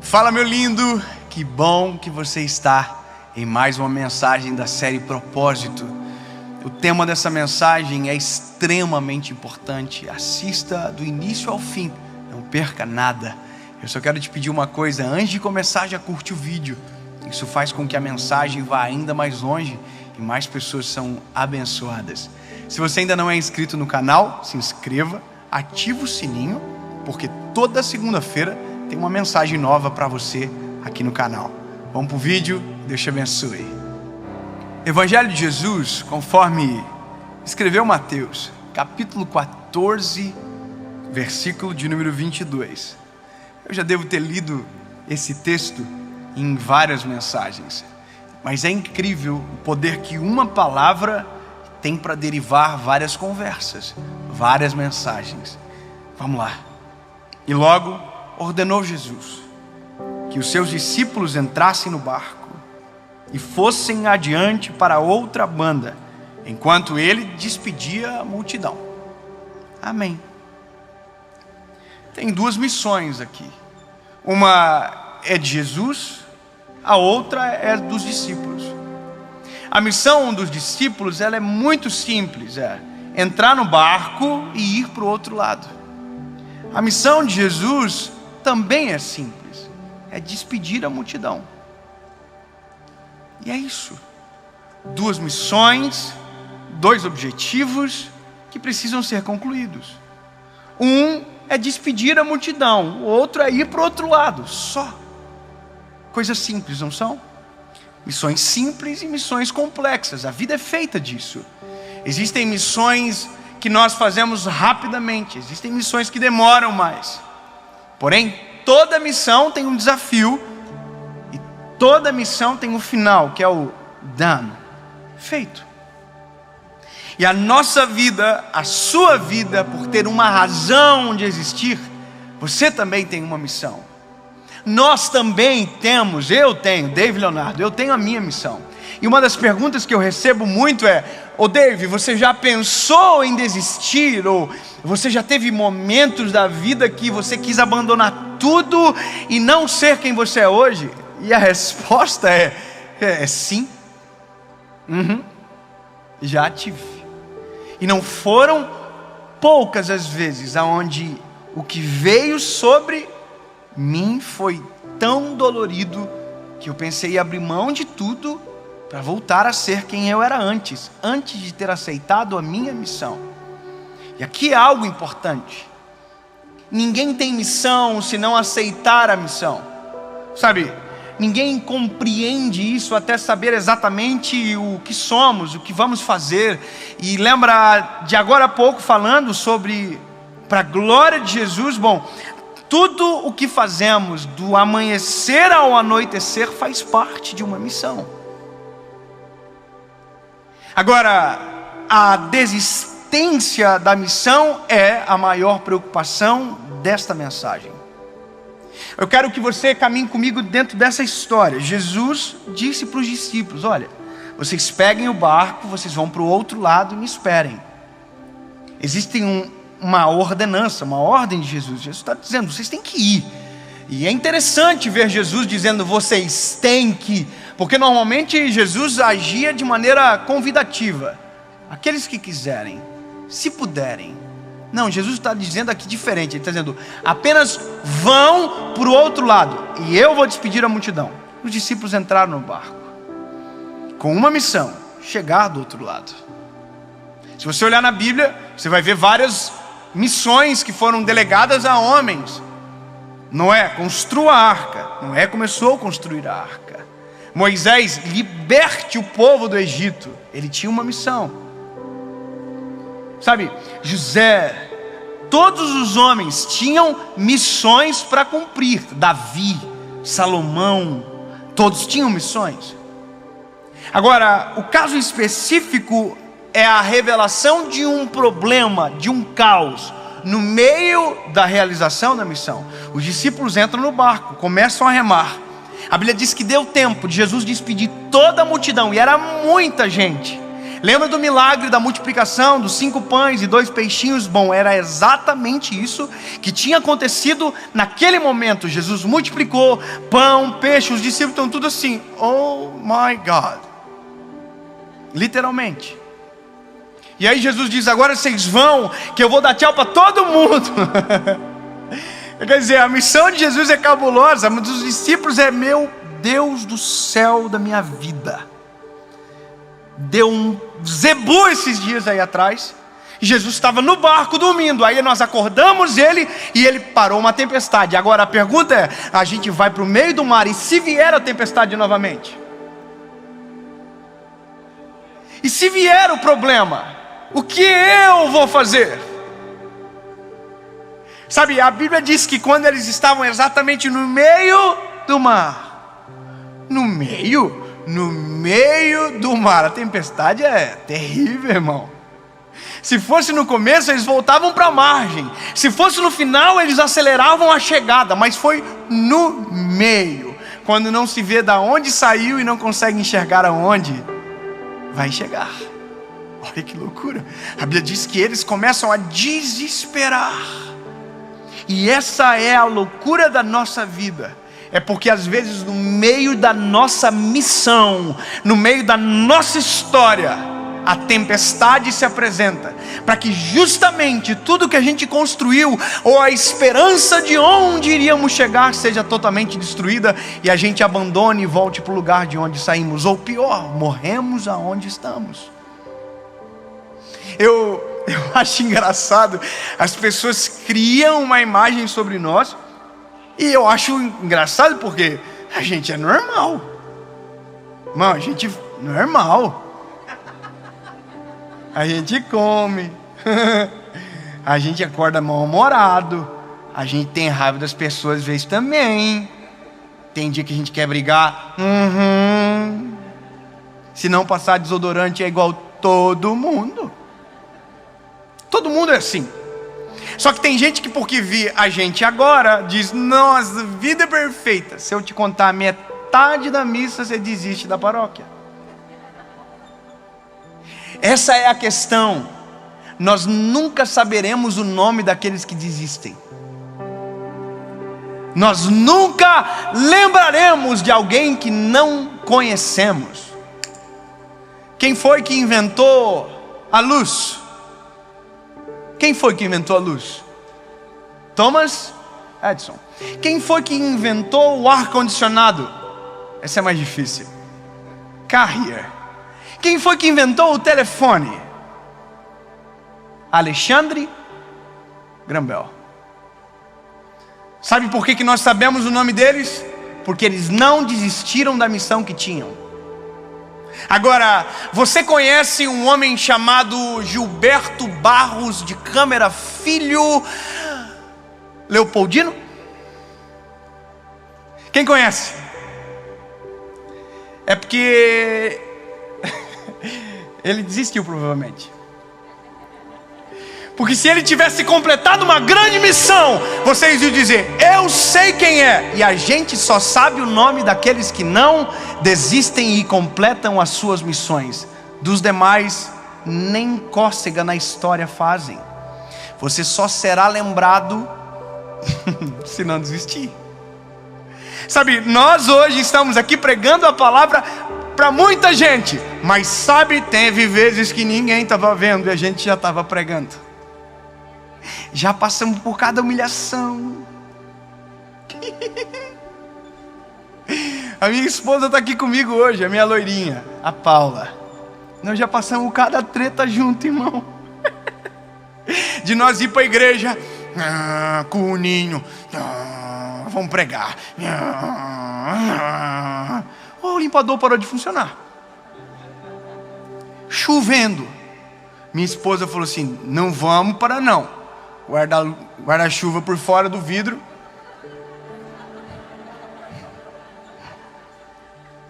Fala, meu lindo, que bom que você está em mais uma mensagem da série Propósito. O tema dessa mensagem é extremamente importante. Assista do início ao fim, não perca nada. Eu só quero te pedir uma coisa: antes de começar, já curte o vídeo. Isso faz com que a mensagem vá ainda mais longe e mais pessoas são abençoadas. Se você ainda não é inscrito no canal, se inscreva, ativa o sininho, porque toda segunda-feira tem uma mensagem nova para você aqui no canal. Vamos pro vídeo, Deus te abençoe. Evangelho de Jesus, conforme escreveu Mateus, capítulo 14, versículo de número 22. Eu já devo ter lido esse texto em várias mensagens, mas é incrível o poder que uma palavra tem para derivar várias conversas, várias mensagens. Vamos lá. E logo ordenou Jesus que os seus discípulos entrassem no barco e fossem adiante para outra banda, enquanto ele despedia a multidão. Amém. Tem duas missões aqui. Uma é de Jesus, a outra é dos discípulos. A missão dos discípulos, ela é muito simples, é entrar no barco e ir para o outro lado. A missão de Jesus também é simples, é despedir a multidão. E é isso. Duas missões, dois objetivos que precisam ser concluídos. Um é despedir a multidão, o outro é ir para o outro lado, só. Coisas simples, não são? Missões simples e missões complexas. A vida é feita disso. Existem missões que nós fazemos rapidamente, existem missões que demoram mais. Porém, toda missão tem um desafio e toda missão tem um final, que é o done, feito. E a nossa vida, a sua vida, por ter uma razão de existir, você também tem uma missão. Nós também temos, eu tenho, Dave Leonardo, eu tenho a minha missão. E uma das perguntas que eu recebo muito é: ô Dave, você já pensou em desistir? Ou você já teve momentos da vida que você quis abandonar tudo e não ser quem você é hoje? E a resposta é sim. Já tive. E não foram poucas as vezes aonde o que veio sobre mim foi tão dolorido que eu pensei em abrir mão de tudo para voltar a ser quem eu era antes de ter aceitado a minha missão. E aqui é algo importante: ninguém tem missão se não aceitar a missão. Sabe, ninguém compreende isso até saber exatamente o que somos, o que vamos fazer. E lembra de agora há pouco falando sobre, para a glória de Jesus, bom, tudo o que fazemos do amanhecer ao anoitecer faz parte de uma missão. Agora, a desistência da missão é a maior preocupação desta mensagem. Eu quero que você caminhe comigo dentro dessa história. Jesus disse para os discípulos: olha, vocês peguem o barco, vocês vão para o outro lado e me esperem. Existe uma ordenança, uma ordem de Jesus. Jesus está dizendo: vocês têm que ir. E é interessante ver Jesus dizendo: vocês têm que, porque normalmente Jesus agia de maneira convidativa. Aqueles que quiserem, se puderem. Não, Jesus está dizendo aqui diferente. Ele está dizendo: apenas vão para o outro lado e eu vou despedir a multidão. Os discípulos entraram no barco com uma missão: chegar do outro lado. Se você olhar na Bíblia, você vai ver várias missões que foram delegadas a homens. Noé construiu a arca. Noé começou a construir a arca. Moisés, liberte o povo do Egito. Ele tinha uma missão. Sabe, José, todos os homens tinham missões para cumprir. Davi, Salomão, todos tinham missões. Agora, o caso específico é a revelação de um problema, de um caos, no meio da realização da missão. Os discípulos entram no barco, começam a remar. A Bíblia diz que deu tempo de Jesus despedir toda a multidão, e era muita gente. Lembra do milagre da multiplicação dos 5 pães e 2 peixinhos? Bom, era exatamente isso que tinha acontecido naquele momento. Jesus multiplicou pão, peixe, os discípulos estão tudo assim, oh my God, literalmente. E aí Jesus diz: agora vocês vão, que eu vou dar tchau para todo mundo. Quer dizer, a missão de Jesus é cabulosa, mas dos discípulos é: meu Deus do céu da minha vida. Deu um zebu esses dias aí atrás. Jesus estava no barco dormindo. Aí nós acordamos ele e ele parou uma tempestade. Agora a pergunta é: a gente vai para o meio do mar, e se vier a tempestade novamente? E se vier o problema, o que eu vou fazer? Sabe, a Bíblia diz que quando eles estavam exatamente no meio do mar, no meio do mar, a tempestade é terrível, irmão. Se fosse no começo, eles voltavam para a margem. Se fosse no final, eles aceleravam a chegada. Mas foi no meio, quando não se vê da onde saiu e não consegue enxergar aonde vai chegar. Olha que loucura. A Bíblia diz que eles começam a desesperar. E essa é a loucura da nossa vida. É porque às vezes no meio da nossa missão, no meio da nossa história, a tempestade se apresenta, para que justamente tudo que a gente construiu, ou a esperança de onde iríamos chegar, seja totalmente destruída, e a gente abandone e volte para o lugar de onde saímos, ou pior, morremos aonde estamos. Eu acho engraçado, as pessoas criam uma imagem sobre nós, e eu acho engraçado porque a gente é normal. Irmão, a gente é normal. A gente come, a gente acorda mal-humorado, a gente tem raiva das pessoas às vezes também. Tem dia que a gente quer brigar. Se não passar desodorante é igual todo mundo. Todo mundo é assim. Só que tem gente que, porque vê a gente agora, diz: nossa, vida é perfeita. Se eu te contar metade da missa, você desiste da paróquia. Essa é a questão. Nós nunca saberemos o nome daqueles que desistem. Nós nunca lembraremos de alguém que não conhecemos. Quem foi que inventou a luz? Quem foi que inventou a luz? Thomas Edison. Quem foi que inventou o ar-condicionado? Essa é mais difícil. Carrier. Quem foi que inventou o telefone? Alexandre Graham Bell. Sabe por que nós sabemos o nome deles? Porque eles não desistiram da missão que tinham. Agora, você conhece um homem chamado Gilberto Barros de Câmara Filho Leopoldino? Quem conhece? É porque ele desistiu, provavelmente. Porque se ele tivesse completado uma grande missão, vocês iam dizer: eu sei quem é. E a gente só sabe o nome daqueles que não desistem e completam as suas missões. Dos demais, nem cócega na história fazem. Você só será lembrado se não desistir. Sabe, nós hoje estamos aqui pregando a palavra para muita gente, mas sabe, teve vezes que ninguém estava vendo e a gente já estava pregando. Já passamos por cada humilhação. A minha esposa está aqui comigo hoje, a minha loirinha, a Paula. Nós já passamos cada treta junto, irmão. De nós ir para a igreja, com o ninho, vamos pregar. O limpador parou de funcionar. Chovendo. Minha esposa falou assim: não vamos para não. Guarda-chuva por fora do vidro.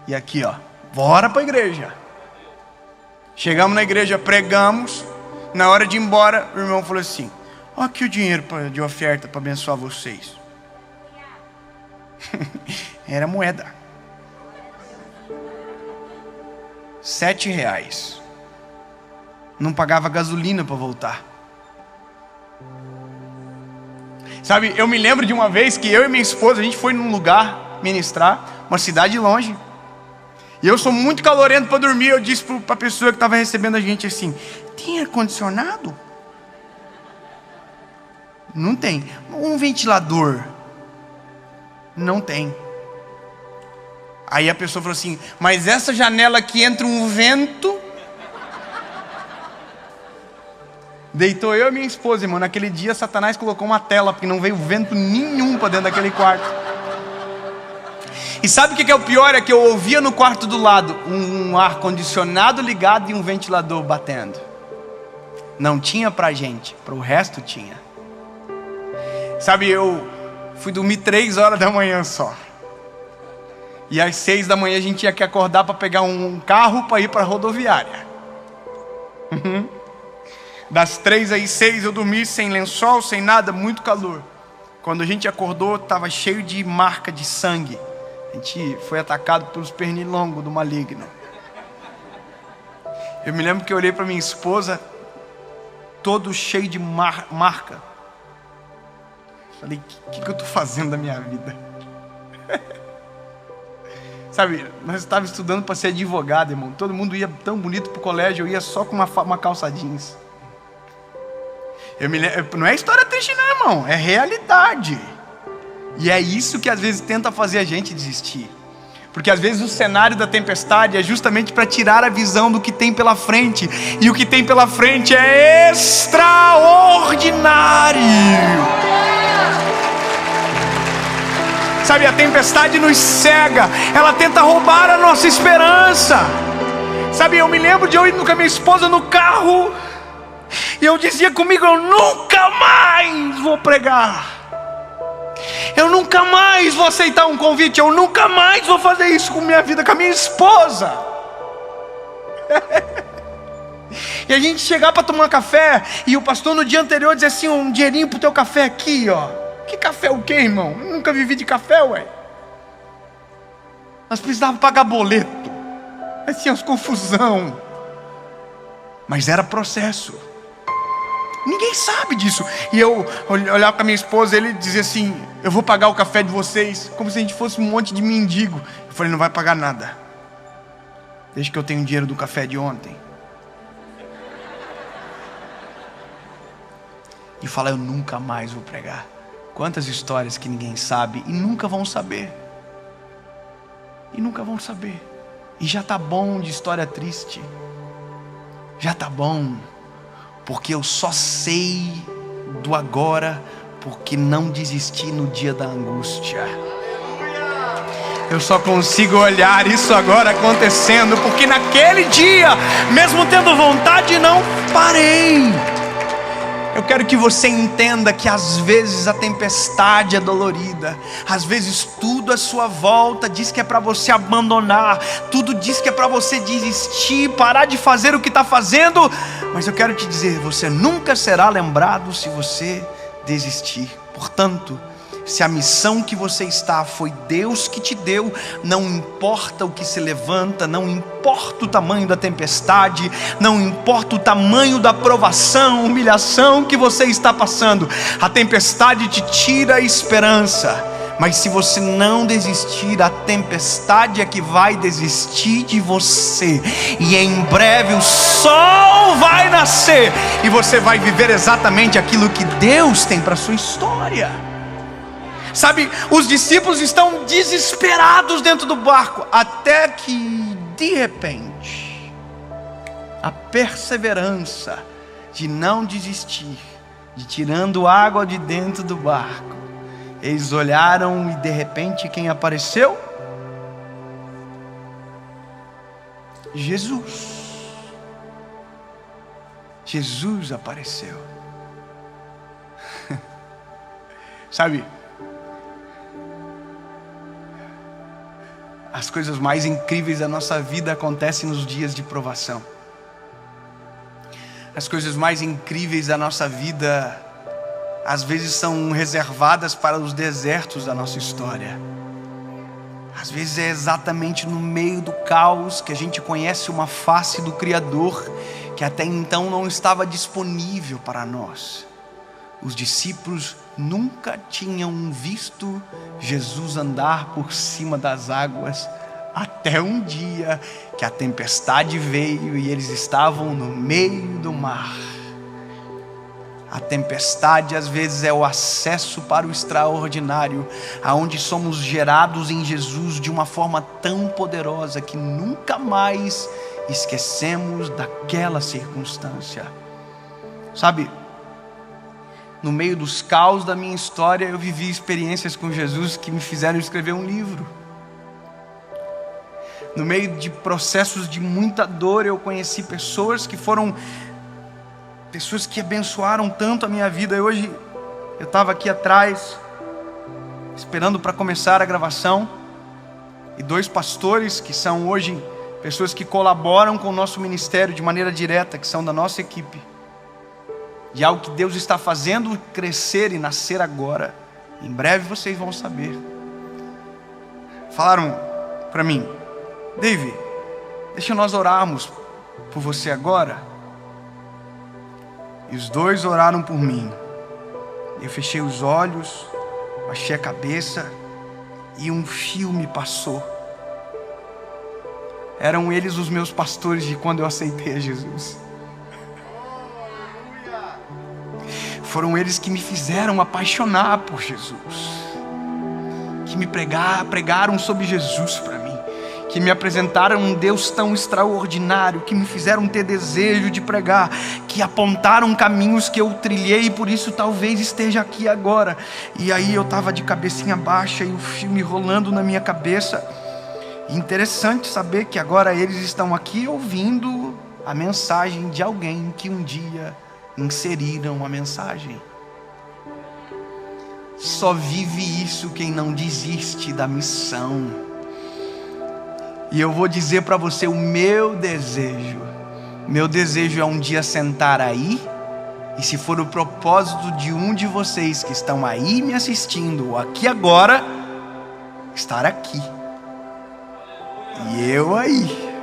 E aqui, ó, bora para a igreja. Chegamos na igreja, pregamos. Na hora de ir embora, o irmão falou assim: ó, aqui o dinheiro de oferta para abençoar vocês. Era moeda. R$7. não pagava gasolina para voltar. Sabe, eu me lembro de uma vez que eu e minha esposa, a gente foi num lugar ministrar, uma cidade longe. E eu sou muito calorento para dormir. Eu disse para a pessoa que estava recebendo a gente assim: tem ar-condicionado? Não tem. Um ventilador? Não tem. Aí a pessoa falou assim: mas essa janela aqui entra um vento. Deitou eu e minha esposa, irmão. Naquele dia Satanás colocou uma tela, porque não veio vento nenhum para dentro daquele quarto. E sabe o que é o pior? É que eu ouvia no quarto do lado um ar-condicionado ligado e um ventilador batendo. Não tinha pra gente, pro resto tinha. Sabe, eu fui dormir 3 horas da manhã só. E às 6 da manhã a gente tinha que acordar para pegar um carro para ir para a rodoviária. Das 3 às 6 eu dormi sem lençol, sem nada, muito calor. Quando a gente acordou, estava cheio de marca de sangue. A gente foi atacado pelos pernilongos do maligno. Eu me lembro que eu olhei para minha esposa, todo cheio de marca. Falei: o que eu estou fazendo da minha vida? Sabe, nós estávamos estudando para ser advogado, irmão. Todo mundo ia tão bonito para o colégio, eu ia só com uma calça jeans. Não é história triste não, irmão, é realidade. E é isso que às vezes tenta fazer a gente desistir. Porque às vezes o cenário da tempestade é justamente para tirar a visão do que tem pela frente. E o que tem pela frente é extraordinário. Sabe, a tempestade nos cega. Ela tenta roubar a nossa esperança. Sabe, eu me lembro de eu indo com a minha esposa no carro, e eu dizia comigo: eu nunca mais vou pregar. Eu nunca mais vou aceitar um convite. Eu nunca mais vou fazer isso com minha vida, com a minha esposa. E a gente chegar para tomar café, e o pastor no dia anterior dizia assim: um dinheirinho pro teu café aqui, ó. Que café o quê, irmão? Eu nunca vivi de café, ué. Nós precisávamos pagar boleto. Mas tinha confusão. Mas era processo. Ninguém sabe disso. E eu olhava para minha esposa, ele dizia assim: eu vou pagar o café de vocês. Como se a gente fosse um monte de mendigo. Eu falei: não vai pagar nada. Desde que eu tenho dinheiro do café de ontem. E fala: eu nunca mais vou pregar. Quantas histórias que ninguém sabe e nunca vão saber. E nunca vão saber. E já tá bom de história triste. Já tá bom. Porque eu só sei do agora porque não desisti no dia da angústia. Eu só consigo olhar isso agora acontecendo porque naquele dia, mesmo tendo vontade, não parei. Eu quero que você entenda que às vezes a tempestade é dolorida. Às vezes tudo à sua volta diz que é para você abandonar. Tudo diz que é para você desistir, parar de fazer o que está fazendo. Mas eu quero te dizer, você nunca será lembrado se você desistir. Portanto, se a missão que você está foi Deus que te deu, não importa o que se levanta, não importa o tamanho da tempestade, não importa o tamanho da provação, humilhação que você está passando, a tempestade te tira a esperança. Mas se você não desistir, a tempestade é que vai desistir de você. E em breve o sol vai nascer e você vai viver exatamente aquilo que Deus tem para a sua história. Sabe, os discípulos estão desesperados dentro do barco, até que de repente a perseverança de não desistir, de tirando água de dentro do barco, eles olharam e de repente quem apareceu? Jesus. Jesus apareceu. Sabe, as coisas mais incríveis da nossa vida acontecem nos dias de provação. As coisas mais incríveis da nossa vida às vezes são reservadas para os desertos da nossa história. Às vezes é exatamente no meio do caos que a gente conhece uma face do Criador que até então não estava disponível para nós. Os discípulos nunca tinham visto Jesus andar por cima das águas, até um dia que a tempestade veio e eles estavam no meio do mar. A tempestade às vezes é o acesso para o extraordinário, aonde somos gerados em Jesus de uma forma tão poderosa que nunca mais esquecemos daquela circunstância. Sabe, no meio dos caos da minha história, eu vivi experiências com Jesus que me fizeram escrever um livro. No meio de processos de muita dor, eu conheci pessoas que abençoaram tanto a minha vida. Hoje, eu estava aqui atrás, esperando para começar a gravação, e 2 pastores, que são hoje pessoas que colaboram com o nosso ministério de maneira direta, que são da nossa equipe, de algo que Deus está fazendo crescer e nascer agora. Em breve vocês vão saber. Falaram para mim: David, deixa nós orarmos por você agora. E os 2 oraram por mim. Eu fechei os olhos, baixei a cabeça e um filme passou. Eram eles os meus pastores de quando eu aceitei a Jesus. Foram eles que me fizeram apaixonar por Jesus, que me pregaram sobre Jesus para mim, que me apresentaram um Deus tão extraordinário, que me fizeram ter desejo de pregar, que apontaram caminhos que eu trilhei e por isso talvez esteja aqui agora. E aí eu estava de cabecinha baixa e o filme rolando na minha cabeça. E interessante saber que agora eles estão aqui ouvindo a mensagem de alguém que um dia inseriram a mensagem. Só vive isso quem não desiste da missão. E eu vou dizer para você o meu desejo é um dia sentar aí, e se for o propósito de um de vocês que estão aí me assistindo, ou aqui agora, estar aqui. E eu aí.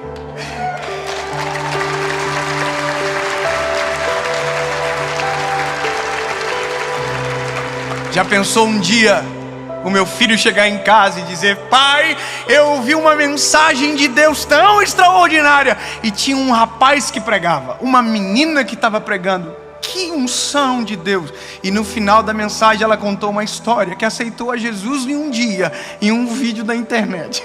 Já pensou um dia o meu filho chegar em casa e dizer: pai, eu ouvi uma mensagem de Deus tão extraordinária, e tinha um rapaz que pregava, uma menina que estava pregando, que unção de Deus. E no final da mensagem ela contou uma história, que aceitou a Jesus em um dia, em um vídeo da internet.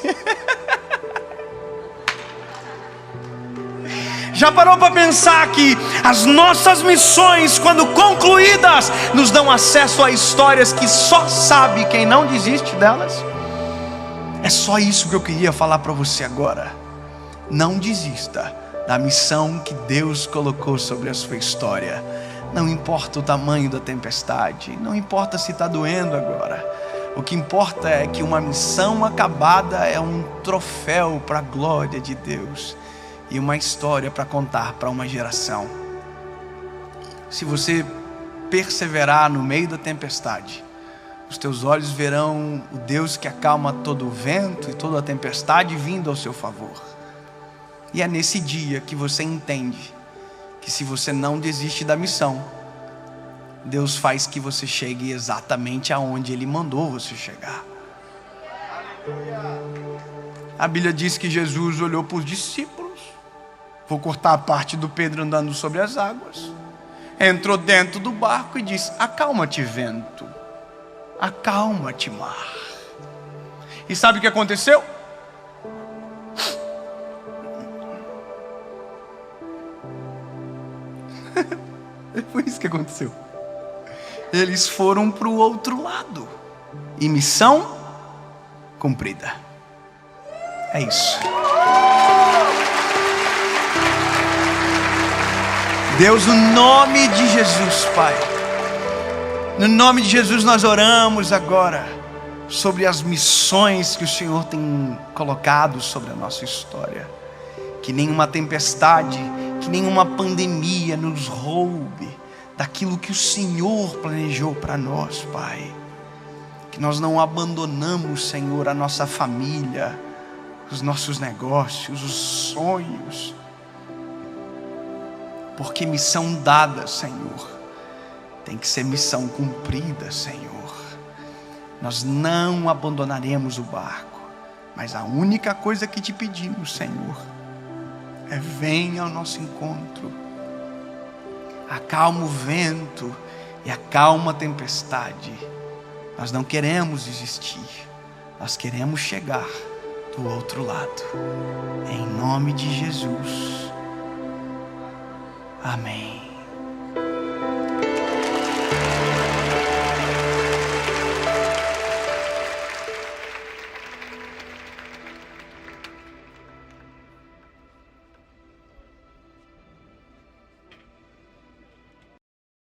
Já parou para pensar que as nossas missões, quando concluídas, nos dão acesso a histórias que só sabe quem não desiste delas? É só isso que eu queria falar para você agora. Não desista da missão que Deus colocou sobre a sua história. Não importa o tamanho da tempestade, não importa se está doendo agora. O que importa é que uma missão acabada é um troféu para a glória de Deus e uma história para contar para uma geração. Se você perseverar no meio da tempestade, os teus olhos verão o Deus que acalma todo o vento e toda a tempestade vindo ao seu favor. E é nesse dia que você entende que se você não desiste da missão, Deus faz que você chegue exatamente aonde Ele mandou você chegar. A Bíblia diz que Jesus olhou para os discípulos. Vou cortar a parte do Pedro andando sobre as águas. Entrou dentro do barco e disse: acalma-te, vento. Acalma-te, mar. E sabe o que aconteceu? Foi isso que aconteceu. Eles foram para o outro lado. E missão cumprida. É isso. Deus, no nome de Jesus, Pai, no nome de Jesus nós oramos agora sobre as missões que o Senhor tem colocado sobre a nossa história. Que nenhuma tempestade, que nenhuma pandemia nos roube daquilo que o Senhor planejou para nós, Pai. Que nós não abandonamos, Senhor, a nossa família, os nossos negócios, os sonhos. porque missão dada, Senhor, tem que ser missão cumprida, Senhor. Nós não abandonaremos o barco, mas a única coisa que te pedimos, Senhor, é venha ao nosso encontro, acalma o vento e acalma a tempestade. Nós não queremos desistir, nós queremos chegar do outro lado, em nome de Jesus, amém.